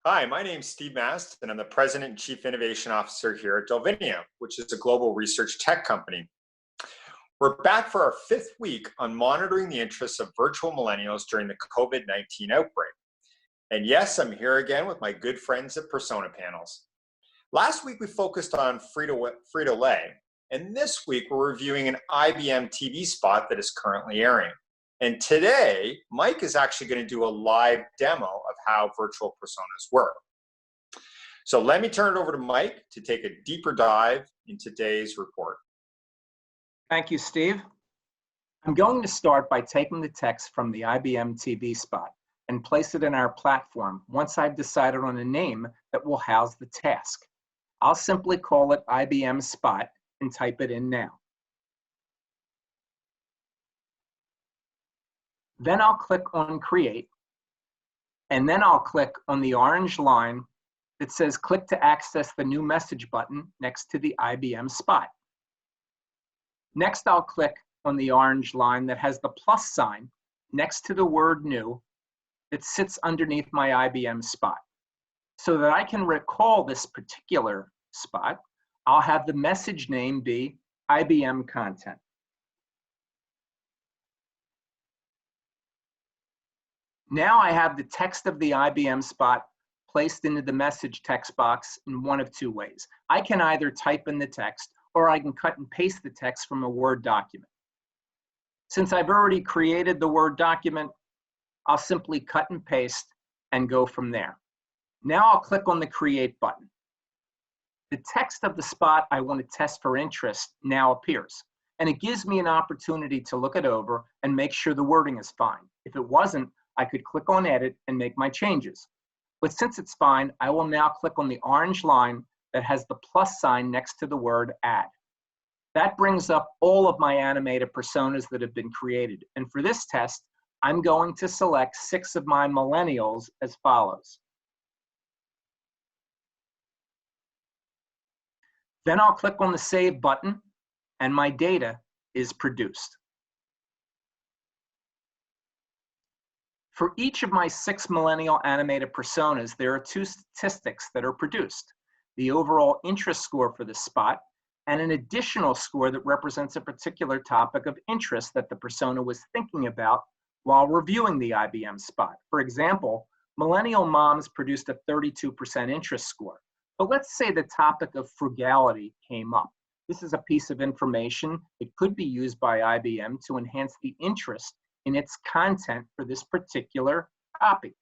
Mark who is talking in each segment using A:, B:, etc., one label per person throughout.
A: Hi, my name's Steve Mast, and I'm the President and Chief Innovation Officer here at Delvinia, which is a global research tech company. We're back for our fifth week on monitoring the interests of virtual millennials during the COVID-19 outbreak. And yes, I'm here again with my good friends at Persona Panels. Last week, we focused on Frito-Lay, and this week, we're reviewing an IBM TV spot that is currently airing. And today, Mike is actually going to do a live demo of how virtual personas work. So let me turn it over to Mike to take a deeper dive in today's report.
B: Thank you, Steve. I'm going to start by taking the text from the IBM TV spot and place it in our platform once I've decided on a name that will house the task. I'll simply call it IBM Spot and type it in now. Then I'll click on Create, and then I'll click on the orange line that says click to access the new message button next to the IBM Spot. Next, I'll click on the orange line that has the plus sign next to the word new that sits underneath my IBM Spot. So that I can recall this particular spot, I'll have the message name be IBM Content. Now I have the text of the IBM spot placed into the message text box in one of two ways. I can either type in the text or I can cut and paste the text from a Word document. Since I've already created the Word document, I'll simply cut and paste and go from there. Now I'll click on the Create button. The text of the spot I want to test for interest now appears, and it gives me an opportunity to look it over and make sure the wording is fine. If it wasn't, I could click on Edit and make my changes. But since it's fine, I will now click on the orange line that has the plus sign next to the word Add. That brings up all of my animated personas that have been created. And for this test, I'm going to select 6 of my millennials as follows. Then I'll click on the Save button, and my data is produced. For each of my 6 millennial animated personas, there are 2 statistics that are produced: the overall interest score for the spot and an additional score that represents a particular topic of interest that the persona was thinking about while reviewing the IBM spot. For example, millennial moms produced a 32% interest score. But let's say the topic of frugality came up. This is a piece of information. It could be used by IBM to enhance the interest in its content for this particular topic.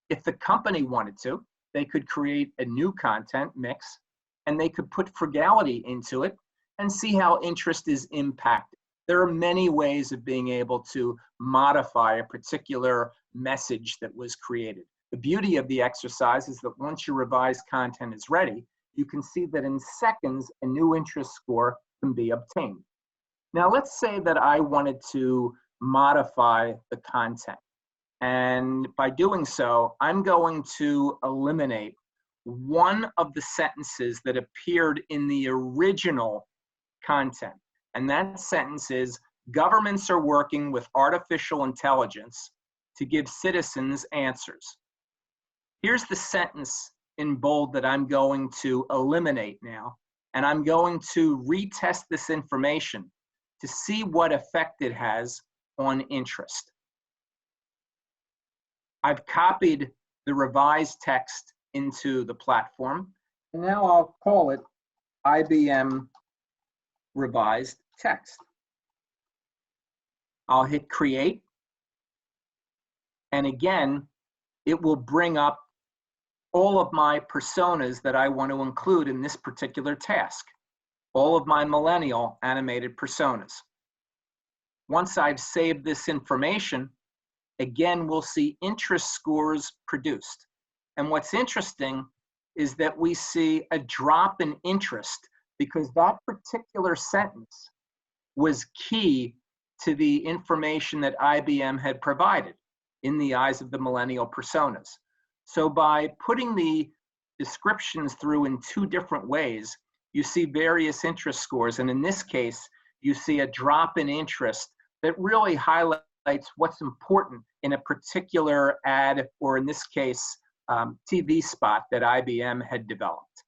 B: If the company wanted to, they could create a new content mix and they could put frugality into it and see how interest is impacted. There are many ways of being able to modify a particular message that was created. The beauty of the exercise is that once your revised content is ready, you can see that in seconds, a new interest score can be obtained. Now, let's say that I wanted to modify the content. And by doing so, I'm going to eliminate one of the sentences that appeared in the original content. And that sentence is, governments are working with artificial intelligence to give citizens answers. Here's the sentence in bold that I'm going to eliminate now. And I'm going to retest this information to see what effect it has on interest. I've copied the revised text into the platform, and now I'll call it IBM Revised Text. I'll hit Create, and again, it will bring up all of my personas that I want to include in this particular task, all of my millennial animated personas. Once I've saved this information, again, we'll see interest scores produced. And what's interesting is that we see a drop in interest because that particular sentence was key to the information that IBM had provided in the eyes of the millennial personas. So by putting the descriptions through in 2 different ways, you see various interest scores. And in this case, you see a drop in interest that really highlights what's important in a particular ad, or in this case, TV spot that IBM had developed.